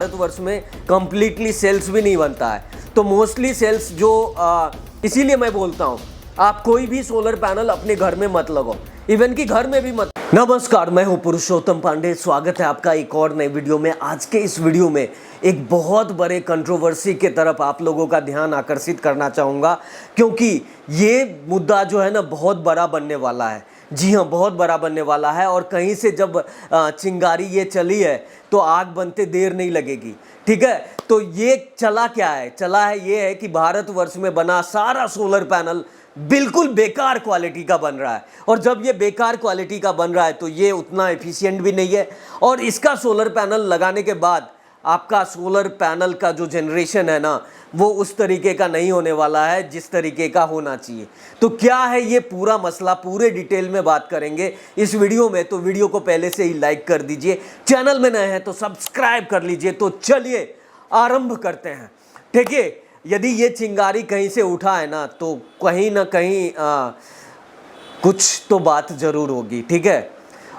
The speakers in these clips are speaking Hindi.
भारतवर्ष में कंप्लीटली सेल्स भी नहीं बनता है, तो मोस्टली सेल्स जो इसीलिए मैं बोलता हूँ आप कोई भी सोलर पैनल अपने घर में मत लगाओ, इवन कि घर में भी मत। नमस्कार, मैं हूँ पुरुषोत्तम पांडे, स्वागत है आपका एक और नए वीडियो में। आज के इस वीडियो में एक बहुत बड़े कंट्रोवर्सी के तरफ आप लोगों का ध्यान आकर्षित करना चाहूँगा, क्योंकि ये मुद्दा जो है ना बहुत बड़ा बनने वाला है। जी हाँ, बहुत बड़ा बनने वाला है। और कहीं से जब चिंगारी ये चली है तो आग बनते देर नहीं लगेगी। ठीक है, तो ये चला क्या है? चला है ये है कि भारतवर्ष में बना सारा सोलर पैनल बिल्कुल बेकार क्वालिटी का बन रहा है। और जब ये बेकार क्वालिटी का बन रहा है तो ये उतना एफिशिएंट भी नहीं है। और इसका सोलर पैनल लगाने के बाद आपका सोलर पैनल का जो जनरेशन है ना, वो उस तरीके का नहीं होने वाला है जिस तरीके का होना चाहिए। तो क्या है ये पूरा मसला, पूरे डिटेल में बात करेंगे इस वीडियो में। तो वीडियो को पहले से ही लाइक कर दीजिए, चैनल में नए हैं तो सब्सक्राइब कर लीजिए। तो चलिए आरंभ करते हैं। ठीक है, यदि ये चिंगारी कहीं से उठा है ना तो कहीं ना कहीं कुछ तो बात ज़रूर होगी। ठीक है,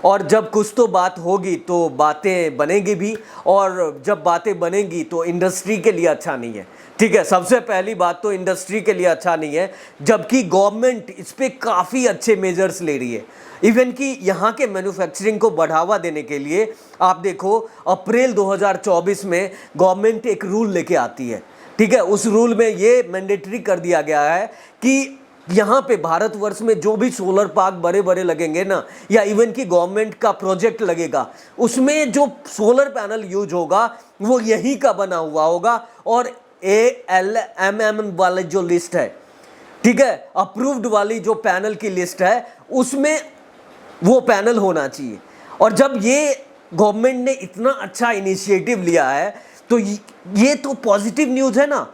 और जब कुछ तो बात होगी तो बातें बनेगी भी, और जब बातें बनेंगी तो इंडस्ट्री के लिए अच्छा नहीं है। ठीक है, सबसे पहली बात तो इंडस्ट्री के लिए अच्छा नहीं है, जबकि गवर्नमेंट इस पर काफ़ी अच्छे मेजर्स ले रही है। इवन कि यहाँ के मैन्युफैक्चरिंग को बढ़ावा देने के लिए आप देखो, अप्रैल 2024 में गवर्नमेंट एक रूल लेके आती है। ठीक है, उस रूल में ये मैंडेटरी कर दिया गया है कि यहाँ पे भारतवर्ष में जो भी सोलर पार्क बड़े बड़े लगेंगे ना, या इवन कि गवर्नमेंट का प्रोजेक्ट लगेगा, उसमें जो सोलर पैनल यूज होगा वो यहीं का बना हुआ होगा। और ALMM वाली जो लिस्ट है, ठीक है, अप्रूव्ड वाली जो पैनल की लिस्ट है, उसमें वो पैनल होना चाहिए। और जब ये गवर्नमेंट ने इतना अच्छा इनिशिएटिव लिया है तो ये तो पॉजिटिव न्यूज़ है ना,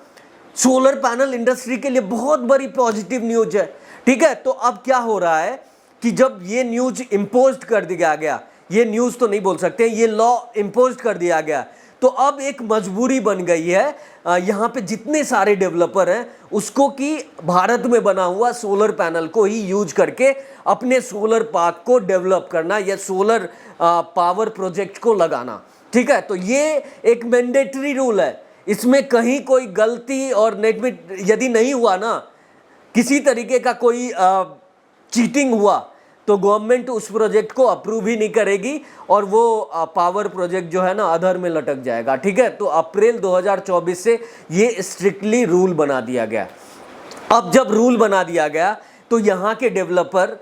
सोलर पैनल इंडस्ट्री के लिए बहुत बड़ी पॉजिटिव न्यूज है। ठीक है, तो अब क्या हो रहा है कि जब ये न्यूज इम्पोज कर दिया गया, ये न्यूज़ तो नहीं बोल सकते, ये लॉ इम्पोज कर दिया गया, तो अब एक मजबूरी बन गई है यहाँ पे जितने सारे डेवलपर हैं उसको कि भारत में बना हुआ सोलर पैनल को ही यूज करके अपने सोलर पार्क को डेवलप करना या सोलर पावर प्रोजेक्ट को लगाना। ठीक है, तो ये एक मैंडेटरी रूल है, इसमें कहीं कोई गलती और नेट में यदि नहीं हुआ ना, किसी तरीके का कोई चीटिंग हुआ तो गवर्नमेंट उस प्रोजेक्ट को अप्रूव ही नहीं करेगी और वो पावर प्रोजेक्ट जो है ना अधर में लटक जाएगा। ठीक है, तो अप्रैल 2024 से ये स्ट्रिक्टली रूल बना दिया गया। अब जब रूल बना दिया गया तो यहाँ के डेवलपर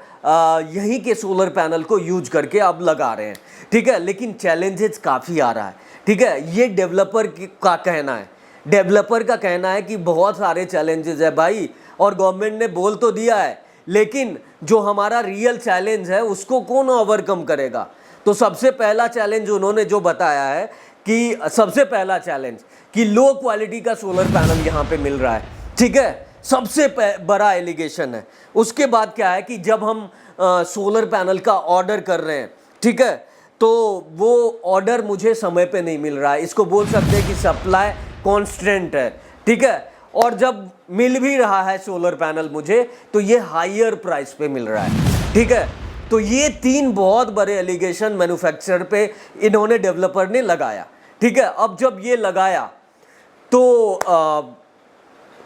यहीं के सोलर पैनल को यूज करके अब लगा रहे हैं। ठीक है, लेकिन चैलेंजेस काफ़ी आ रहा है। ठीक है, ये डेवलपर का कहना है, डेवलपर का कहना है कि बहुत सारे चैलेंजेस है भाई, और गवर्नमेंट ने बोल तो दिया है, लेकिन जो हमारा रियल चैलेंज है उसको कौन ओवरकम करेगा। तो सबसे पहला चैलेंज उन्होंने जो बताया है कि सबसे पहला चैलेंज कि लो क्वालिटी का सोलर पैनल यहाँ पे मिल रहा है। ठीक है, सबसे बड़ा एलिगेशन है। उसके बाद क्या है कि जब हम सोलर पैनल का ऑर्डर कर रहे हैं, ठीक है, तो वो ऑर्डर मुझे समय पे नहीं मिल रहा है, इसको बोल सकते हैं कि सप्लाई कॉन्स्टेंट है। ठीक है, और जब मिल भी रहा है सोलर पैनल मुझे तो ये हायर प्राइस पे मिल रहा है। ठीक है, तो ये तीन बहुत बड़े एलिगेशन मैन्युफैक्चरर पे इन्होंने, डेवलपर ने लगाया। ठीक है, अब जब ये लगाया तो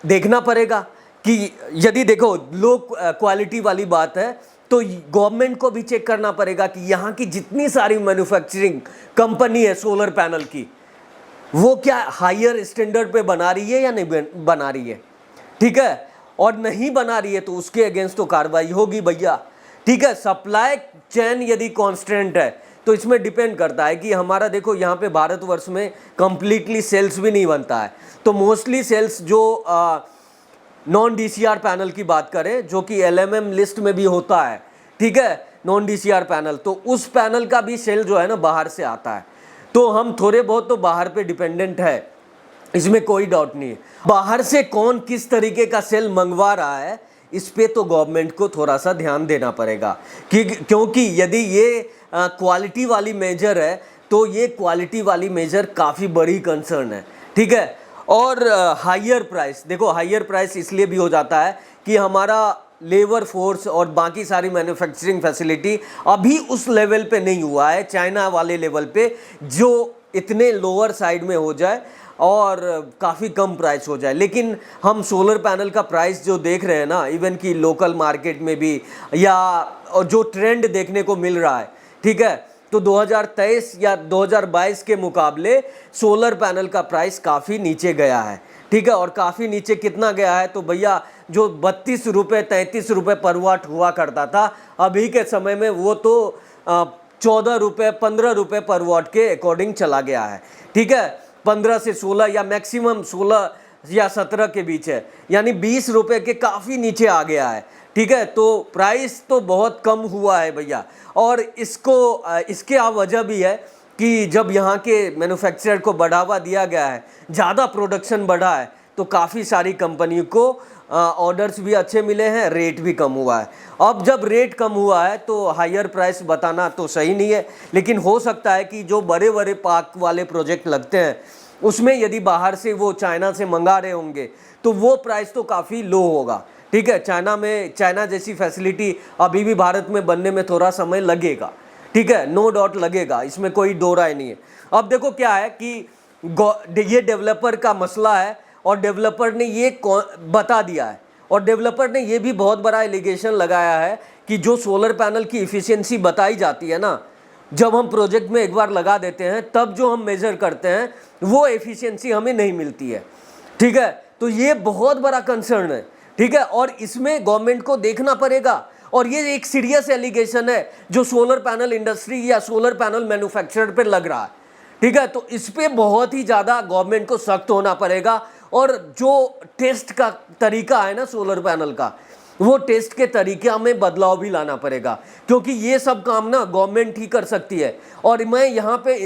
देखना पड़ेगा कि यदि देखो लो क्वालिटी वाली बात है तो गवर्नमेंट को भी चेक करना पड़ेगा कि यहाँ की जितनी सारी मैन्युफैक्चरिंग कंपनी है सोलर पैनल की, वो क्या हायर स्टैंडर्ड पे बना रही है या नहीं बना रही है। ठीक है, और नहीं बना रही है तो उसके अगेंस्ट तो कार्रवाई होगी भैया। ठीक है, सप्लाई चेन यदि कांस्टेंट है तो इसमें डिपेंड करता है कि हमारा देखो यहाँ पे भारतवर्ष में कंप्लीटली सेल्स भी नहीं बनता है, तो मोस्टली सेल्स जो नॉन DCR पैनल की बात करें, जो कि LMM लिस्ट में भी होता है, ठीक है, नॉन DCR पैनल, तो उस पैनल का भी सेल जो है ना बाहर से आता है। तो हम थोड़े बहुत तो बाहर पे डिपेंडेंट है, इसमें कोई डाउट नहीं है। बाहर से कौन किस तरीके का सेल मंगवा रहा है इस पे तो गवर्नमेंट को थोड़ा सा ध्यान देना पड़ेगा, क्योंकि यदि ये क्वालिटी वाली मेजर है तो ये क्वालिटी वाली मेजर काफ़ी बड़ी कंसर्न है। ठीक है, और हायर प्राइस, देखो हायर प्राइस इसलिए भी हो जाता है कि हमारा लेबर फोर्स और बाकी सारी मैन्युफैक्चरिंग फैसिलिटी अभी उस लेवल पे नहीं हुआ है, चाइना वाले लेवल पे, जो इतने लोअर साइड में हो जाए और काफ़ी कम प्राइस हो जाए। लेकिन हम सोलर पैनल का प्राइस जो देख रहे हैं ना, इवन कि लोकल मार्केट में भी, या जो ट्रेंड देखने को मिल रहा है, ठीक है, तो 2023 या 2022 के मुकाबले सोलर पैनल का प्राइस काफ़ी नीचे गया है, ठीक है। और काफ़ी नीचे कितना गया है, तो भैया जो 32 रुपये 33 रुपये पर वाट हुआ करता था, अभी के समय में वो तो 14 रुपये 15 रुपये पर वाट के अकॉर्डिंग चला गया है, ठीक है। 15 से 16 या मैक्सिमम 16 या 17 के बीच है, यानी 20 रुपये के काफ़ी नीचे आ गया है, ठीक है। तो प्राइस तो बहुत कम हुआ है भैया। और इसके वजह भी है कि जब यहाँ के मैन्युफैक्चरर को बढ़ावा दिया गया है, ज़्यादा प्रोडक्शन बढ़ा है, तो काफ़ी सारी कंपनियों को ऑर्डर्स भी अच्छे मिले हैं, रेट भी कम हुआ है। अब जब रेट कम हुआ है तो हायर प्राइस बताना तो सही नहीं है, लेकिन हो सकता है कि जो बड़े बड़े पार्क वाले प्रोजेक्ट लगते हैं उसमें यदि बाहर से वो चाइना से मंगा रहे होंगे तो वो प्राइस तो काफ़ी लो होगा, ठीक है। चाइना जैसी फैसिलिटी अभी भी भारत में बनने में थोड़ा समय लगेगा, ठीक है, नो डाउट लगेगा, इसमें कोई दो राय नहीं है। अब देखो क्या है कि ये डेवलपर का मसला है और डेवलपर ने ये बता दिया है, और डेवलपर ने ये भी बहुत बड़ा एलिगेशन लगाया है कि जो सोलर पैनल की इफ़िशियंसी बताई जाती है ना, जब हम प्रोजेक्ट में एक बार लगा देते हैं तब जो हम मेज़र करते हैं वो एफिशिएंसी हमें नहीं मिलती है, ठीक है। तो ये बहुत बड़ा कंसर्न है, ठीक है, और इसमें गवर्नमेंट को देखना पड़ेगा। और ये एक सीरियस एलिगेशन है जो सोलर पैनल इंडस्ट्री या सोलर पैनल मैन्युफैक्चरर पे लग रहा है, ठीक है। तो इस पे बहुत ही ज़्यादा गवर्नमेंट को सख्त होना पड़ेगा, और जो टेस्ट का तरीका है ना सोलर पैनल का, वो टेस्ट के तरीके में बदलाव भी लाना पड़ेगा, क्योंकि ये सब काम ना गवर्नमेंट ही कर सकती है। और मैं यहाँ पे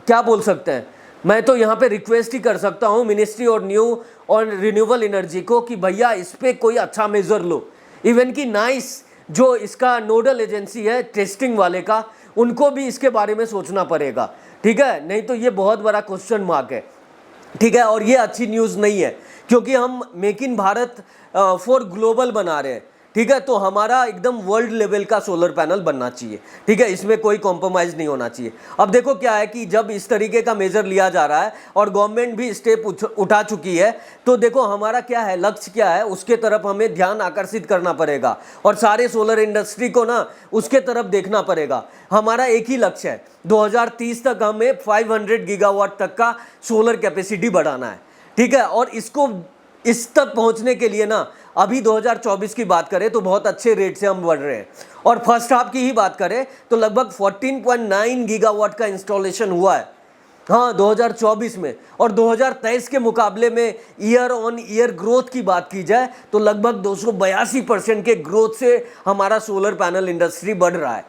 क्या बोल सकते हैं, मैं तो यहाँ पे रिक्वेस्ट ही कर सकता हूँ मिनिस्ट्री और न्यू और रिन्यूएबल एनर्जी को कि भैया इस पर कोई अच्छा मेजर लो। इवन कि नाइस जो इसका नोडल एजेंसी है टेस्टिंग वाले का, उनको भी इसके बारे में सोचना पड़ेगा, ठीक है, नहीं तो ये बहुत बड़ा क्वेश्चन मार्क है, ठीक है। और ये अच्छी न्यूज़ नहीं है, क्योंकि हम make in Bharat for global बना रहे हैं, ठीक है। तो हमारा एकदम वर्ल्ड लेवल का सोलर पैनल बनना चाहिए, ठीक है, इसमें कोई कॉम्प्रोमाइज़ नहीं होना चाहिए। अब देखो क्या है कि जब इस तरीके का मेजर लिया जा रहा है और गवर्नमेंट भी स्टेप उठा चुकी है, तो देखो हमारा क्या है, लक्ष्य क्या है, उसके तरफ हमें ध्यान आकर्षित करना पड़ेगा और सारे सोलर इंडस्ट्री को ना उसके तरफ देखना पड़ेगा। हमारा एक ही लक्ष्य है, 2030 तक हमें 500 गीगावाट तक का सोलर कैपेसिटी बढ़ाना है, ठीक है। और इसको इस तक पहुंचने के लिए ना अभी 2024 की बात करें तो बहुत अच्छे रेट से हम बढ़ रहे हैं, और फर्स्ट हाफ की ही बात करें तो लगभग 14.9 गीगावाट का इंस्टॉलेशन हुआ है, हाँ, 2024 में। और 2023 के मुकाबले में ईयर ऑन ईयर ग्रोथ की बात की जाए तो लगभग 282% के ग्रोथ से हमारा सोलर पैनल इंडस्ट्री बढ़ रहा है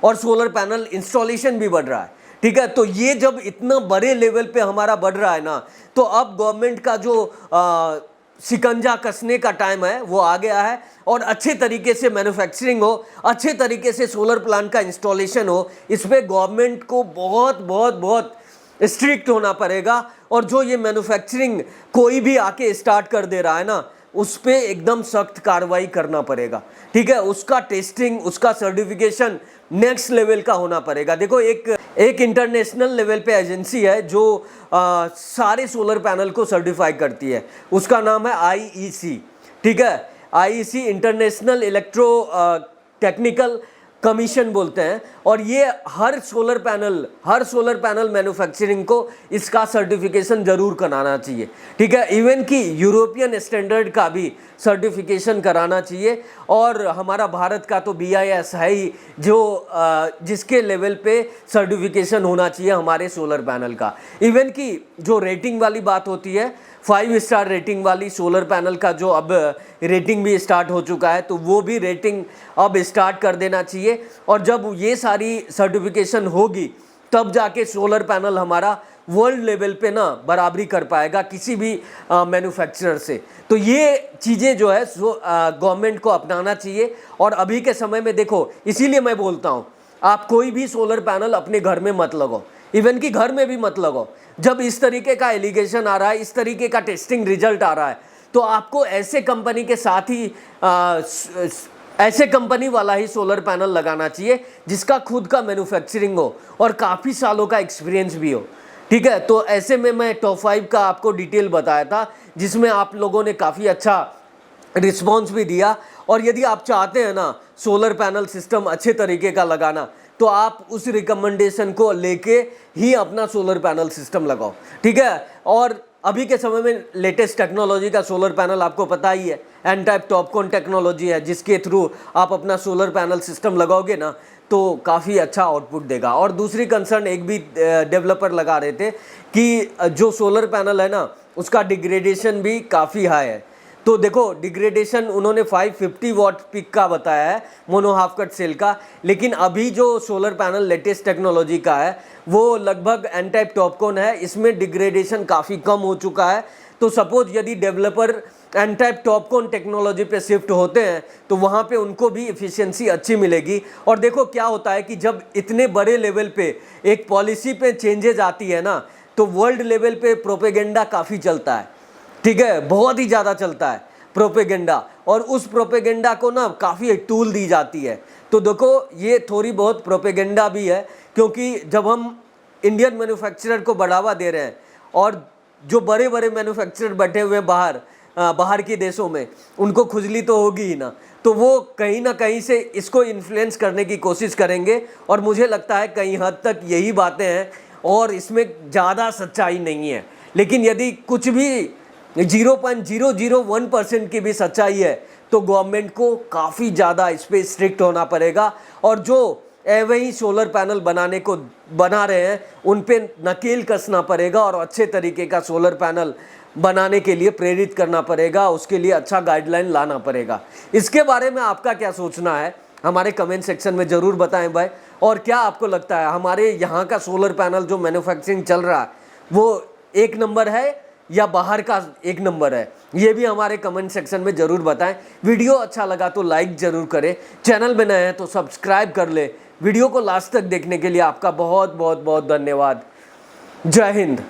और सोलर पैनल इंस्टॉलेशन भी बढ़ रहा है, ठीक है। तो ये जब इतना बड़े लेवल पे हमारा बढ़ रहा है ना, तो अब गवर्नमेंट का जो शिकंजा कसने का टाइम है वो आ गया है, और अच्छे तरीके से मैन्युफैक्चरिंग हो, अच्छे तरीके से सोलर प्लांट का इंस्टॉलेशन हो, इस पर गवर्नमेंट को बहुत बहुत बहुत स्ट्रिक्ट होना पड़ेगा। और जो ये मैन्युफैक्चरिंग कोई भी आके स्टार्ट कर दे रहा है ना, उस पर एकदम सख्त कार्रवाई करना पड़ेगा, ठीक है। उसका टेस्टिंग, उसका सर्टिफिकेशन नेक्स्ट लेवल का होना पड़ेगा। देखो एक इंटरनेशनल लेवल पे एजेंसी है जो सारे सोलर पैनल को सर्टिफाई करती है, उसका नाम है IEC, ठीक है, IEC international electro technical commission बोलते हैं। और ये हर सोलर पैनल मैन्युफैक्चरिंग को इसका सर्टिफिकेशन जरूर कराना चाहिए, ठीक है। इवन कि यूरोपियन स्टैंडर्ड का भी सर्टिफिकेशन कराना चाहिए, और हमारा भारत का तो BIS है ही जो जिसके लेवल पे सर्टिफिकेशन होना चाहिए हमारे सोलर पैनल का। इवन कि जो रेटिंग वाली बात होती है, 5 स्टार रेटिंग वाली सोलर पैनल का जो अब रेटिंग भी स्टार्ट हो चुका है, तो वो भी रेटिंग अब स्टार्ट कर देना चाहिए। और जब ये सारी सर्टिफिकेशन होगी तब जाके सोलर पैनल हमारा वर्ल्ड लेवल पे ना बराबरी कर पाएगा किसी भी मैन्युफैक्चरर से। तो ये चीज़ें जो है गवर्नमेंट को अपनाना चाहिए। और अभी के समय में देखो, इसीलिए मैं बोलता हूँ आप कोई भी सोलर पैनल अपने घर में मत लगाओ, इवन कि घर में भी मत लगाओ। जब इस तरीके का एलिगेशन आ रहा है, इस तरीके का टेस्टिंग रिजल्ट आ रहा है, तो आपको ऐसे कंपनी के साथ ही ऐसे कंपनी वाला ही सोलर पैनल लगाना चाहिए जिसका खुद का मैन्युफैक्चरिंग हो और काफ़ी सालों का एक्सपीरियंस भी हो, ठीक है, तो ऐसे में मैं टॉप 5 का आपको डिटेल बताया था, जिसमें आप लोगों ने काफ़ी अच्छा रिस्पॉन्स भी दिया। और यदि आप चाहते हैं ना सोलर पैनल सिस्टम अच्छे तरीके का लगाना, तो आप उस रिकमेंडेशन को लेके ही अपना सोलर पैनल सिस्टम लगाओ। ठीक है, और अभी के समय में लेटेस्ट टेक्नोलॉजी का सोलर पैनल आपको पता ही है, एन टाइप टॉपकॉन टेक्नोलॉजी है, जिसके थ्रू आप अपना सोलर पैनल सिस्टम लगाओगे ना तो काफ़ी अच्छा आउटपुट देगा। और दूसरी कंसर्न एक भी डेवलपर लगा रहे थे कि जो सोलर पैनल है ना उसका डिग्रेडेशन भी काफ़ी हाई है। तो देखो डिग्रेडेशन उन्होंने 550 वॉट पिक का बताया है मोनो हाफ कट सेल का, लेकिन अभी जो सोलर पैनल लेटेस्ट टेक्नोलॉजी का है वो लगभग एन टाइप टॉपकॉन है, इसमें डिग्रेडेशन काफ़ी कम हो चुका है। तो सपोज यदि developer N type TOPCon technology पे शिफ्ट होते हैं तो वहाँ पे उनको भी एफिशिएंसी अच्छी मिलेगी। और देखो क्या होता है कि जब इतने बड़े लेवल पे एक पॉलिसी पे चेंजेज आती है ना, तो वर्ल्ड लेवल पे प्रोपेगेंडा काफ़ी चलता है। ठीक है, बहुत ही ज़्यादा चलता है प्रोपेगेंडा, और उस प्रोपेगेंडा को ना काफ़ी टूल दी जाती है। तो देखो ये थोड़ी बहुत प्रोपेगेंडा भी है, क्योंकि जब हम इंडियन मैन्युफैक्चरर को बढ़ावा दे रहे हैं और जो बड़े बड़े मैन्युफैक्चरर बैठे हुए हैं बाहर के देशों में, उनको खुजली तो होगी ही ना, तो वो कहीं ना कहीं से इसको इन्फ्लुएंस करने की कोशिश करेंगे। और मुझे लगता है कहीं हद तक यही बातें हैं और इसमें ज़्यादा सच्चाई नहीं है। लेकिन यदि कुछ भी 0.001% की भी सच्चाई है तो गवर्नमेंट को काफ़ी ज़्यादा इस पर स्ट्रिक्ट होना पड़ेगा, और जो वही सोलर पैनल बना रहे हैं उन पे नकेल कसना पड़ेगा और अच्छे तरीके का सोलर पैनल बनाने के लिए प्रेरित करना पड़ेगा, उसके लिए अच्छा गाइडलाइन लाना पड़ेगा। इसके बारे में आपका क्या सोचना है हमारे कमेंट सेक्शन में ज़रूर बताएं भाई। और क्या आपको लगता है हमारे यहाँ का सोलर पैनल जो मैन्युफैक्चरिंग चल रहा है वो एक नंबर है या बाहर का एक नंबर है, ये भी हमारे कमेंट सेक्शन में ज़रूर बताएं। वीडियो अच्छा लगा तो लाइक ज़रूर करें, चैनल में नए हैं तो सब्सक्राइब कर ले। वीडियो को लास्ट तक देखने के लिए आपका बहुत बहुत बहुत धन्यवाद। जय हिंद।